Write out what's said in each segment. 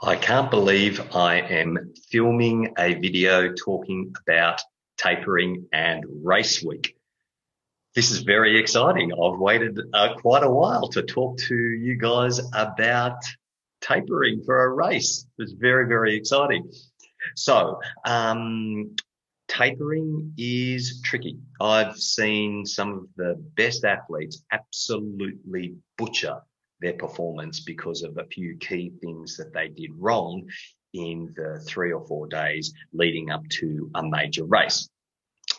I can't believe I am filming a video talking about tapering and race week. This is very exciting. I've waited quite a while to talk to you guys about tapering for a race. It's very, very exciting. So, tapering is tricky. I've seen some of the best athletes absolutely butcher their performance because of a few key things that they did wrong in the 3 or 4 days leading up to a major race.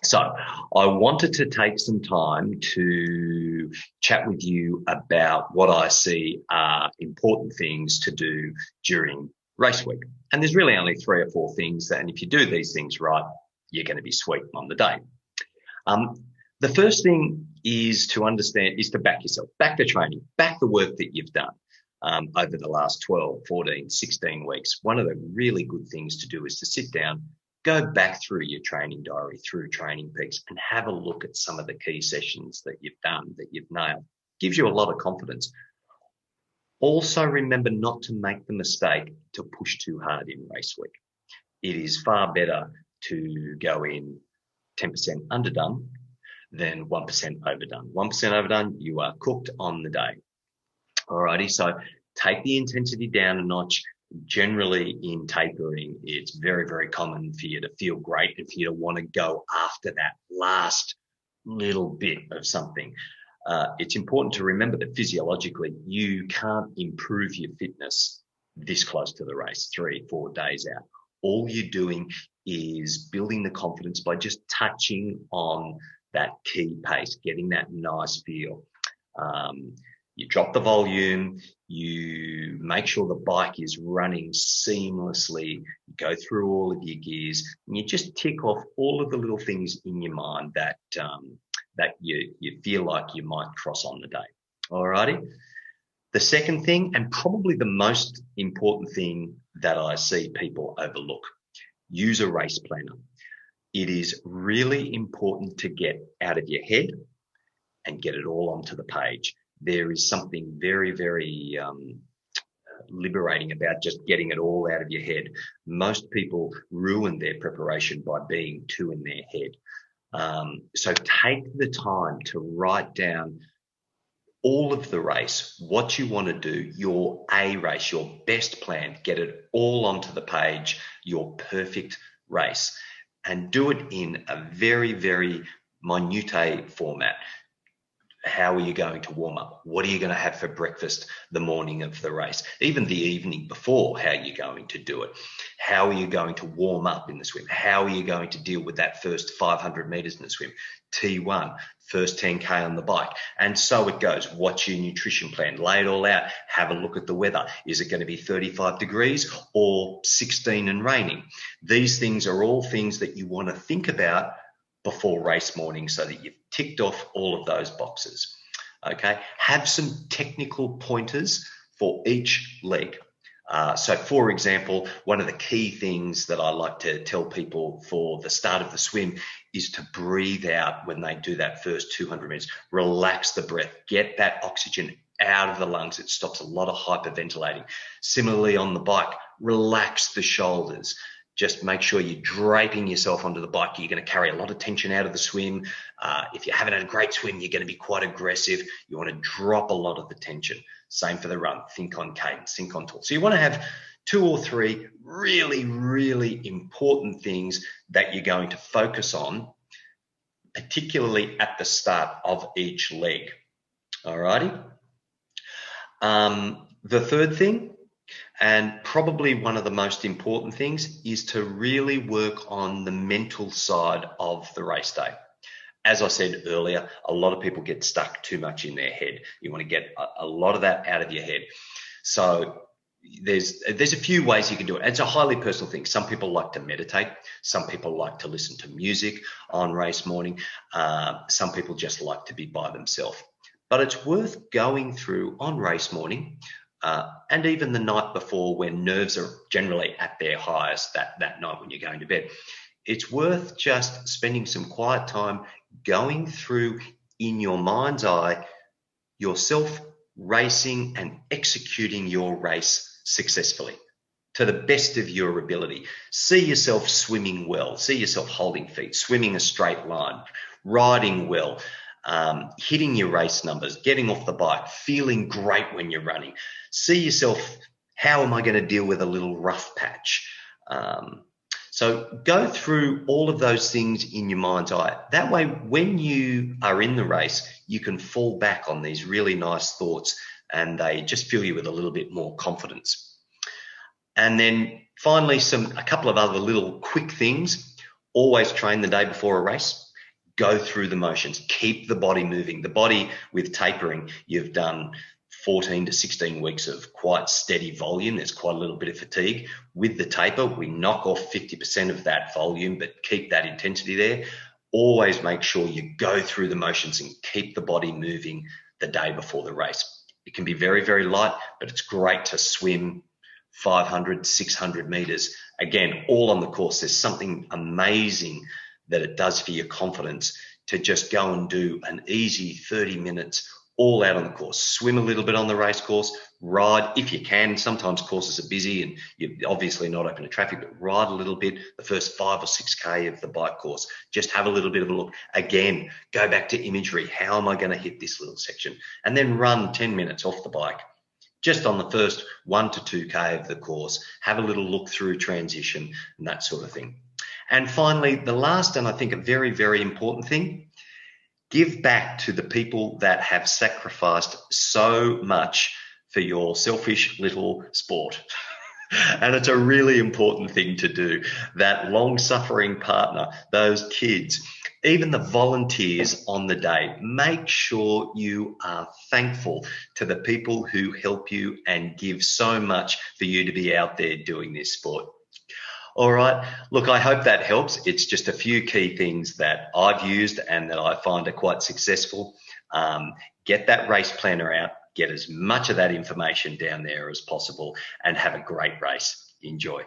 So I wanted to take some time to chat with you about what I see are important things to do during race week. And there's really only 3 or 4 things that, and if you do these things right, you're going to be sweet on the day. The first thing is to understand, is to back yourself, back the training, back the work that you've done over the last 12, 14, 16 weeks. One of the really good things to do is to sit down, go back through your training diary, through Training Peaks, and have a look at some of the key sessions that you've done, that you've nailed. Gives you a lot of confidence. Also, remember not to make the mistake to push too hard in race week. It is far better to go in 10% underdone than 1% overdone. 1% overdone, you are cooked on the day. Alrighty, so take the intensity down a notch. Generally in tapering, it's very, very common for you to feel great and for you to want to go after that last little bit of something. It's important to remember that physiologically, you can't improve your fitness this close to the race, 3, 4 days out. All you're doing is building the confidence by just touching on that key pace, getting that nice feel. You drop the volume, you make sure the bike is running seamlessly, you go through all of your gears, and you just tick off all of the little things in your mind that you feel like you might cross on the day. Alrighty. The second thing, and probably the most important thing that I see people overlook, use a race planner. It is really important to get out of your head and get it all onto the page. There is something very, very liberating about just getting it all out of your head. Most people ruin their preparation by being too in their head. So take the time to write down all of the race, what you want to do, your A race, your best plan, get it all onto the page, your perfect race, and do it in a very, very minute format. How are you going to warm up? What are you going to have for breakfast the morning of the race? Even the evening before, how are you going to do it? How are you going to warm up in the swim? How are you going to deal with that first 500 meters in the swim? T1, first 10K on the bike. And so it goes. What's your nutrition plan? Lay it all out. Have a look at the weather. Is it going to be 35 degrees or 16 and raining? These things are all things that you want to think about before race morning so that you've ticked off all of those boxes. Okay, have some technical pointers for each leg. So for example, one of the key things that I like to tell people for the start of the swim is to breathe out when they do that first 200 meters. Relax the breath, get that oxygen out of the lungs. It stops a lot of hyperventilating. Similarly on the bike, relax the shoulders. Just make sure you're draping yourself onto the bike. You're going to carry a lot of tension out of the swim. If you haven't had a great swim, you're going to be quite aggressive. You want to drop a lot of the tension. Same for the run. Think on cadence, think on talk. So you want to have 2 or 3 really, really important things that you're going to focus on, particularly at the start of each leg. All righty. The third thing, and probably one of the most important things, is to really work on the mental side of the race day. As I said earlier, a lot of people get stuck too much in their head. You want to get a lot of that out of your head. So there's a few ways you can do it. It's a highly personal thing. Some people like to meditate. Some people like to listen to music on race morning. Some people just like to be by themselves. But it's worth going through on race morning, and even the night before, when nerves are generally at their highest that night when you're going to bed. It's worth just spending some quiet time going through in your mind's eye yourself racing and executing your race successfully. to the best of your ability. See yourself swimming well, see yourself holding feet, swimming a straight line, riding well, hitting your race numbers, getting off the bike, feeling great when you're running. See yourself, how am I going to deal with a little rough patch? So go through all of those things in your mind's eye. That way, when you are in the race, you can fall back on these really nice thoughts and they just fill you with a little bit more confidence. And then finally, a couple of other little quick things. Always train the day before a race. Go through the motions. Keep the body moving. The body with tapering, you've done 14 to 16 weeks of quite steady volume. There's quite a little bit of fatigue. With the taper, we knock off 50% of that volume, but keep that intensity there. Always make sure you go through the motions and keep the body moving the day before the race. It can be very, very light, but it's great to swim 500, 600 meters. Again, all on the course. There's something amazing that it does for your confidence to just go and do an easy 30 minutes all out on the course. Swim a little bit on the race course, ride if you can. Sometimes courses are busy and you're obviously not open to traffic, but ride a little bit the first 5 or 6K of the bike course. Just have a little bit of a look. Again, go back to imagery. How am I going to hit this little section? And then run 10 minutes off the bike. Just on the first 1 to 2K of the course, have a little look through transition and that sort of thing. And finally, the last and I think a very, very important thing, give back to the people that have sacrificed so much for your selfish little sport. And it's a really important thing to do. That long-suffering partner, those kids, even the volunteers on the day, make sure you are thankful to the people who help you and give so much for you to be out there doing this sport. All right. Look, I hope that helps. It's just a few key things that I've used and that I find are quite successful. Get that race planner out, get as much of that information down there as possible, and have a great race. Enjoy.